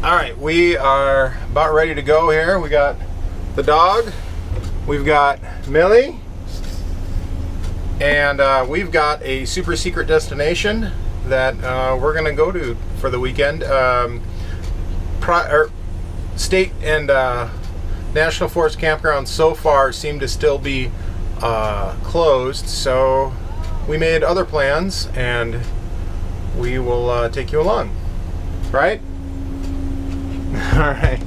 All right, we are about ready to go here. We got the dog, we've got Millie, and we've got a super secret destination that we're gonna go to for the weekend. State and National Forest campgrounds so far seem to still be closed, so we made other plans and we will take you along, right? All right.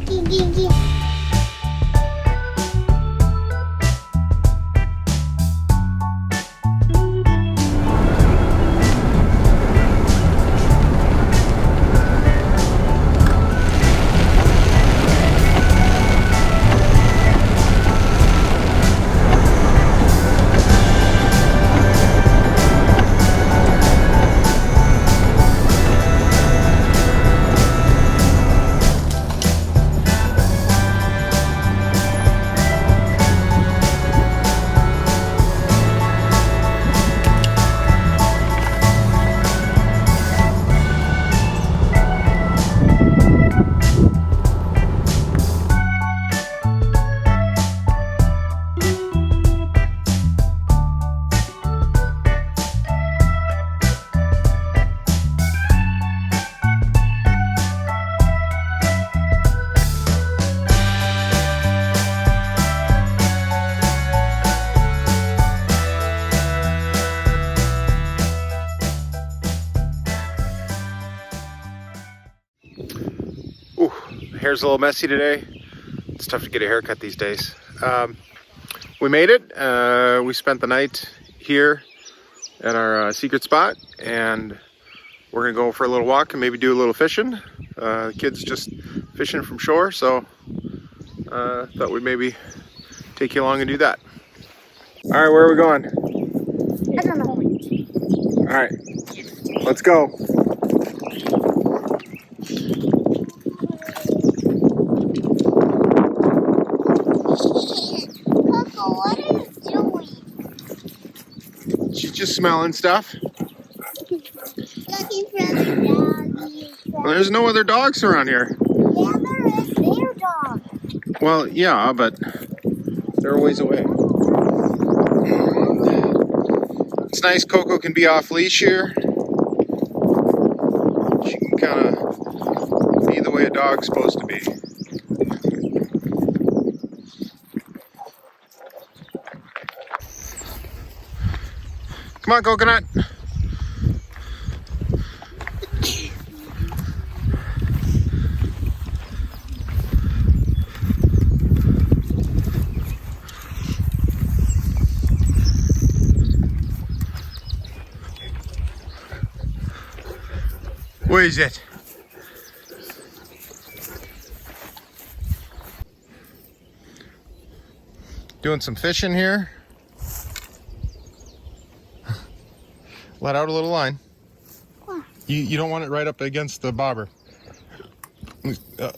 Hair's a little messy today. It's tough to get a haircut these days. We made it. We spent the night here at our secret spot, and we're gonna go for a little walk and maybe do a little fishing. The kids just fishing from shore, so thought we'd maybe take you along and do that. All right, where are we going? I don't know. All right, let's go. What are you doing? She's just smelling stuff. Looking for other doggies. Well, there's no other dogs around here. Yeah, there is. Their dog. Well, yeah, but they're a ways away. It's nice Coco can be off leash here. She can kind of be the way a dog's supposed to be. Come on, Coconut. Where is it? Doing some fishing here. Let out a little line. What? You don't want it right up against the bobber.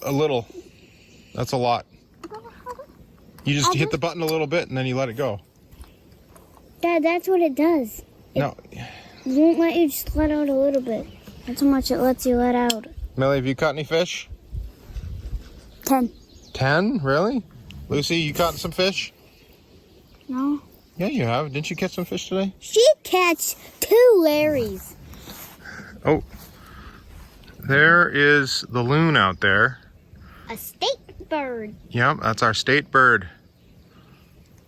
A little. That's a lot. You just hit the button a little bit and then you let it go. Dad, that's what it does. No. It won't let you just let out a little bit. That's how much it lets you let out. Millie, have you caught any fish? 10. 10? Really? Lucy, you caught some fish? No. Yeah, you have. Didn't you catch some fish today? She catch 2 Larrys. Oh. There is the loon out there. A state bird. Yep, that's our state bird.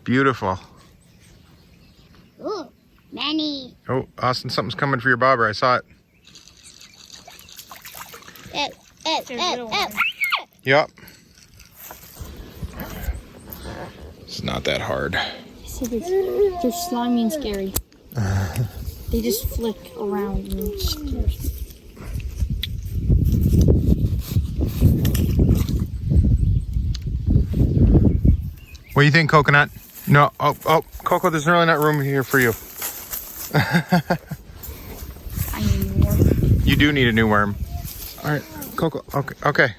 Beautiful. Ooh, many. Oh, Austin, something's coming for your bobber. I saw it. Yep. It's not that hard. They're slimy and scary. They just flick around and scare. What do you think, Coconut? No, oh, Coco, there's really not room here for you. I need more. You do need a new worm. All right, Coco, okay. Okay.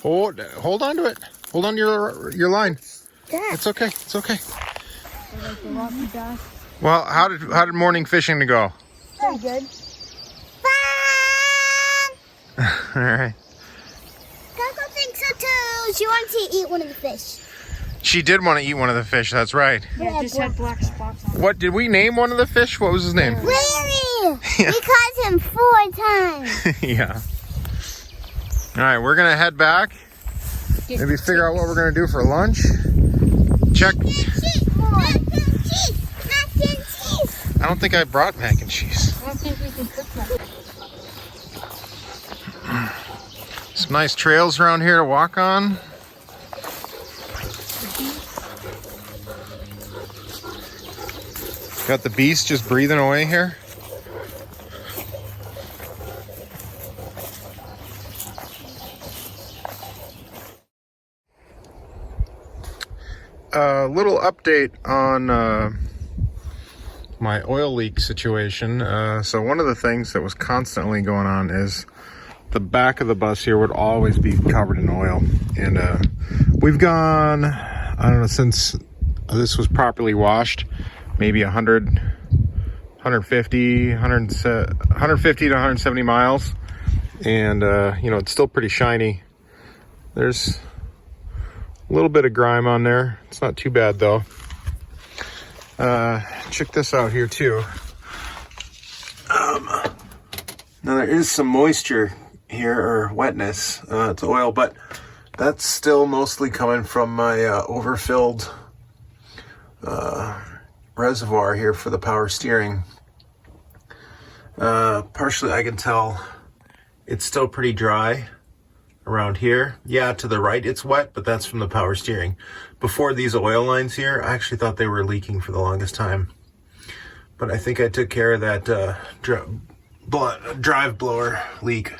Hold on to it. Hold on to your line. Dad. It's okay. It's okay. Well, how did morning fishing go? Pretty good. All right. Coco thinks so too. She wants to eat one of the fish. She did want to eat one of the fish. That's right. Yeah, it just had black spots on it. What did we name one of the fish? What was his name? Larry! Yeah. We caught him 4 times. Yeah. All right, we're gonna head back. Maybe figure out what we're gonna do for lunch. Check. Mac and cheese. Mac and cheese. I don't think I brought mac and cheese. I don't think we can cook that. Some nice trails around here to walk on. Got the beast just breathing away here. A little update on my oil leak situation. So one of the things that was constantly going on is the back of the bus here would always be covered in oil. And we've gone, I don't know, since this was properly washed, maybe 150 to 170 miles. And, you know, it's still pretty shiny. There's a little bit of grime on there. It's not too bad though. Check this out here too. Now there is some moisture here, or wetness. It's oil, but that's still mostly coming from my overfilled reservoir here for the power steering. Partially I can tell it's still pretty dry around here. Yeah, to the right it's wet, but that's from the power steering. Before these oil lines here, I actually thought they were leaking for the longest time. But I think I took care of that drive blower leak.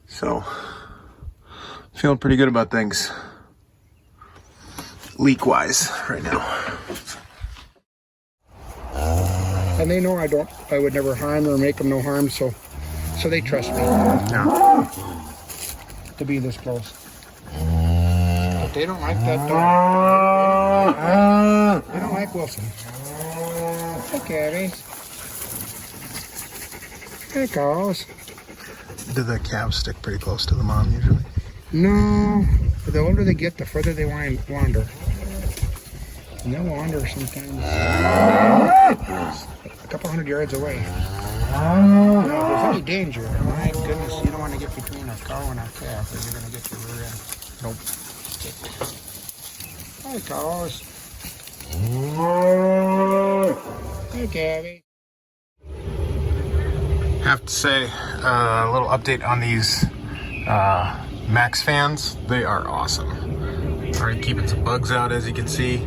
So, feeling pretty good about things leak-wise right now. And they know I would never harm or make them no harm, so they trust me. Yeah. To be this close. But they don't like that dog. They don't like Wilson. Okay, Abby. There it goes. Do the calves stick pretty close to the mom usually? No. The older they get, the further they wander. And they'll wander sometimes a couple hundred yards away. Now, if there's any danger, my goodness, you don't want to get between a cow and a calf, or you're going to get your rear end. Nope. There it goes. Hey, Gabby. Have to say, a little update on these Max fans. They are awesome. Already keeping some bugs out, as you can see.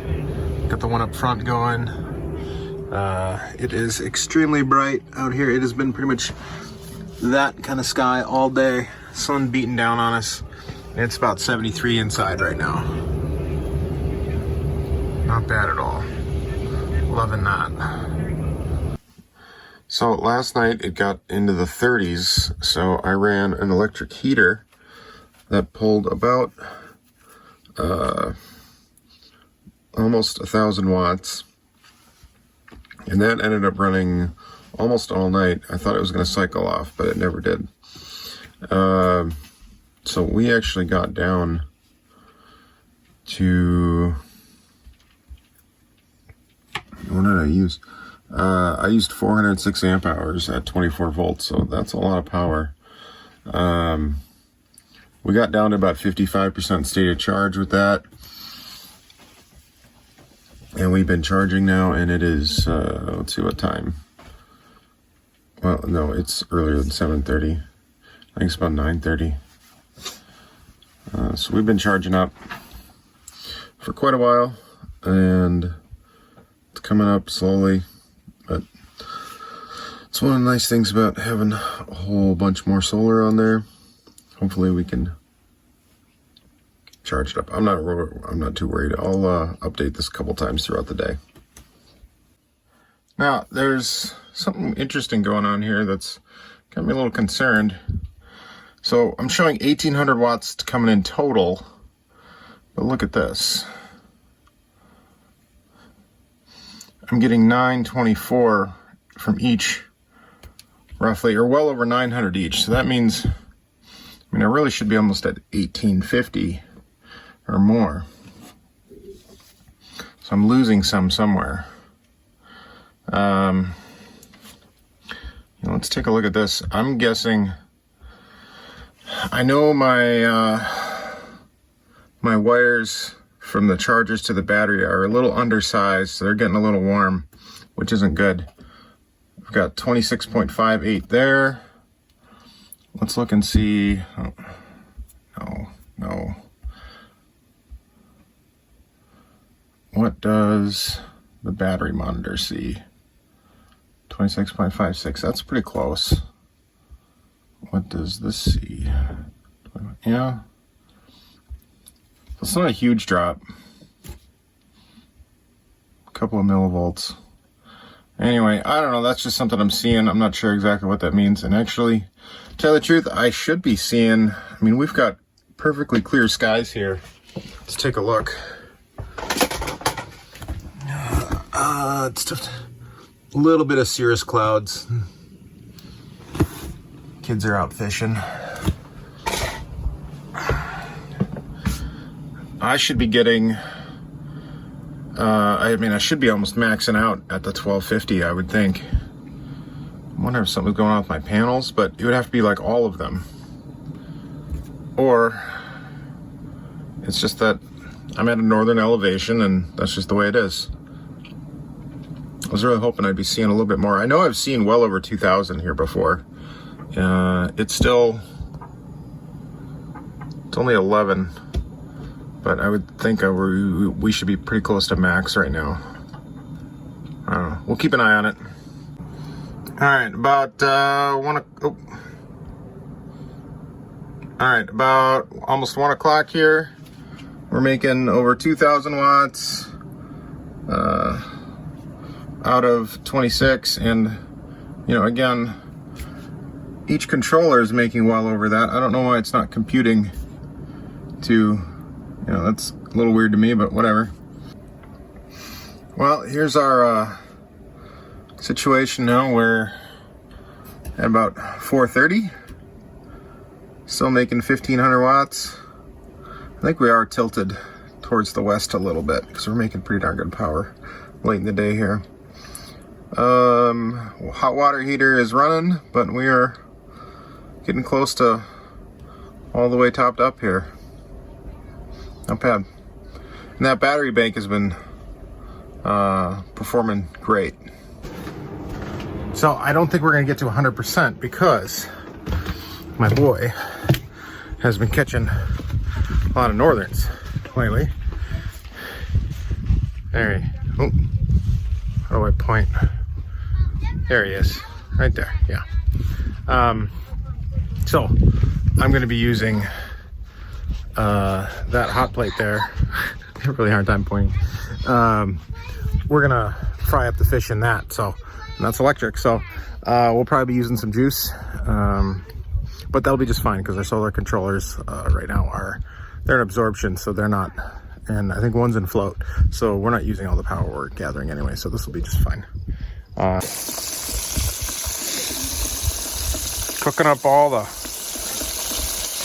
Got the one up front going. It is extremely bright out here. It has been pretty much that kind of sky all day. Sun beating down on us. It's about 73 inside right now. Not bad at all. Loving that. So last night it got into the 30s, so I ran an electric heater that pulled about almost 1,000 watts. And that ended up running almost all night. I thought it was going to cycle off, but it never did. So we actually got down to... What did I use? I used 406 amp hours at 24 volts, so that's a lot of power. We got down to about 55% state of charge with that. And we've been charging now, and it is, let's see what time. Well, no, it's earlier than 7:30. I think it's about 9:30. So we've been charging up for quite a while, and it's coming up slowly, but it's one of the nice things about having a whole bunch more solar on there. Hopefully we can charge it up. I'm not too worried. I'll update this a couple times throughout the day. Now, there's something interesting going on here that's got me a little concerned. So I'm showing 1,800 watts coming in total, but look at this. I'm getting 924 from each, roughly, or well over 900 each. So that means I mean, I really should be almost at 1850 or more. So I'm losing some somewhere. Let's take a look at this. I'm guessing, I know my my wires from the chargers to the battery are a little undersized, so they're getting a little warm, which isn't good. I've got 26.58 there. Let's look and see. Oh, no. What does the battery monitor see? 26.56. That's pretty close. What does this see? Yeah. It's not a huge drop. A couple of millivolts. Anyway, I don't know. That's just something I'm seeing. I'm not sure exactly what that means. And actually, to tell you the truth, I should be seeing, I mean, we've got perfectly clear skies here. Let's take a look. It's just a little bit of cirrus clouds. Kids are out fishing. I should be getting, I should be almost maxing out at the 1250, I would think. I wonder if something's going on with my panels, but it would have to be like all of them. Or it's just that I'm at a northern elevation and that's just the way it is. I was really hoping I'd be seeing a little bit more. I know I've seen well over 2,000 here before. It's only 11, but I would think we should be pretty close to max right now. I don't know. We'll keep an eye on it. All right, about about almost 1 o'clock here. We're making over 2,000 watts out of 26, and again, each controller is making well over that. I don't know why it's not computing to, that's a little weird to me, but whatever. Well, here's our situation now. We're at about 4:30, still making 1,500 watts. I think we are tilted towards the west a little bit because we're making pretty darn good power late in the day here. Hot water heater is running, but we are getting close to all the way topped up here. Not bad. And that battery bank has been performing great. So I don't think we're gonna get to 100% because my boy has been catching a lot of northerns lately. There he, oh, how do I point? There he is, right there, yeah. So I'm gonna be using that hot plate there. I have a really hard time pointing. We're gonna fry up the fish in that, so, and that's electric, so we'll probably be using some juice, but that'll be just fine because our solar controllers right now they're in absorption, so they're not, and I think one's in float, so we're not using all the power we're gathering anyway, so this will be just fine. Cooking up all the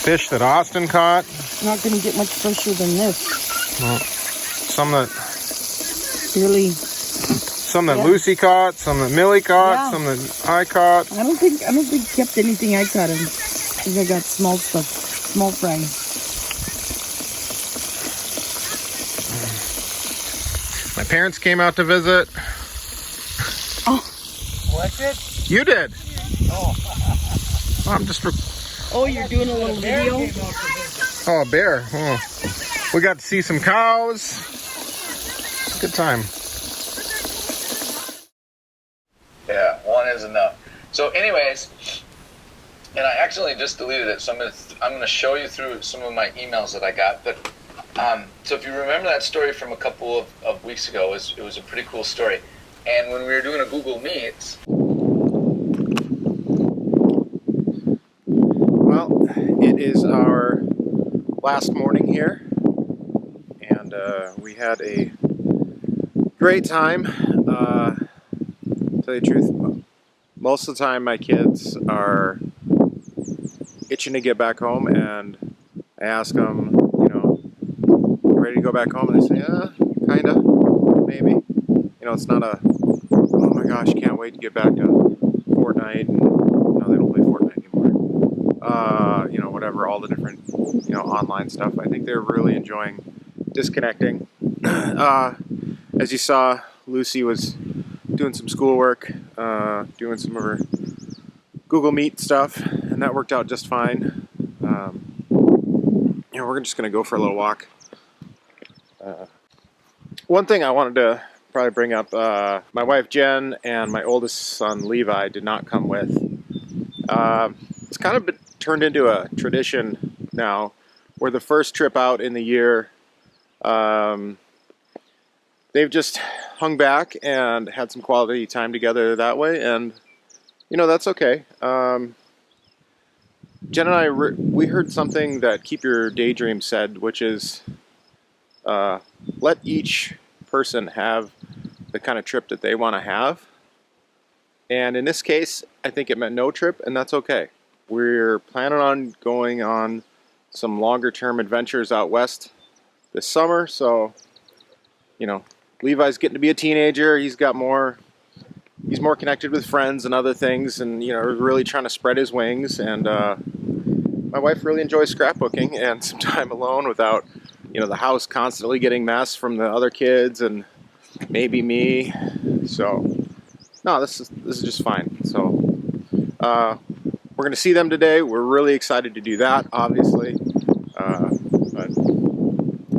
fish that Austin caught. Not going to get much fresher than this. Well, some that Lucy caught, some that Millie caught, Yeah. some that I caught. I don't think kept anything I caught. I think I got small stuff, small fry. My parents came out to visit. Oh, What did? You did. Oh. I'm just. oh, you're doing a little video. Oh, a bear. Oh. We got to see some cows. Good time. Yeah, one is enough. So anyways, and I accidentally just deleted it, so I'm gonna show you through some of my emails that I got. But so if you remember that story from a couple of weeks ago, it was a pretty cool story. And when we were doing a Google Meet, Well, it is our last morning here, and we had a great time. To tell you the truth, most of the time my kids are itching to get back home, and I ask them, you know, ready to go back home, and they say, kinda, maybe. You know, it's not a, oh my gosh, can't wait to get back to Fortnite. No, they don't play Fortnite anymore. You know, whatever, all the different, you know, online stuff. I think they're really enjoying disconnecting. As you saw, Lucy was doing some schoolwork, doing some of her Google Meet stuff, and that worked out just fine. You know, we're just going to go for a little walk. One thing I wanted to probably bring up, my wife Jen and my oldest son Levi did not come with. It's kind of been turned into a tradition now, where the first trip out in the year, they've just hung back and had some quality time together that way, and you know, that's okay. Jen and I, we heard something that Keep Your Daydream said, which is let each person have the kind of trip that they want to have. And in this case, I think it meant no trip, and that's okay. We're planning on going on some longer term adventures out west this summer, so, you know, Levi's getting to be a teenager. He's more connected with friends and other things, and, you know, really trying to spread his wings. And my wife really enjoys scrapbooking and some time alone without, you know, the house constantly getting messed from the other kids and maybe me. So no, this is just fine. So we're gonna see them today. We're really excited to do that, obviously. But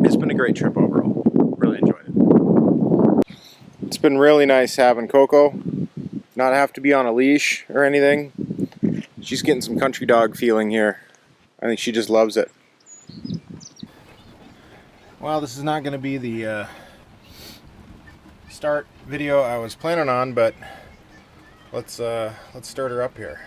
it's been a great trip overall. Really enjoyed it. It's been really nice having Coco not have to be on a leash or anything. She's getting some country dog feeling here. I think she just loves it. Well, this is not going to be the start video I was planning on, but let's start her up here.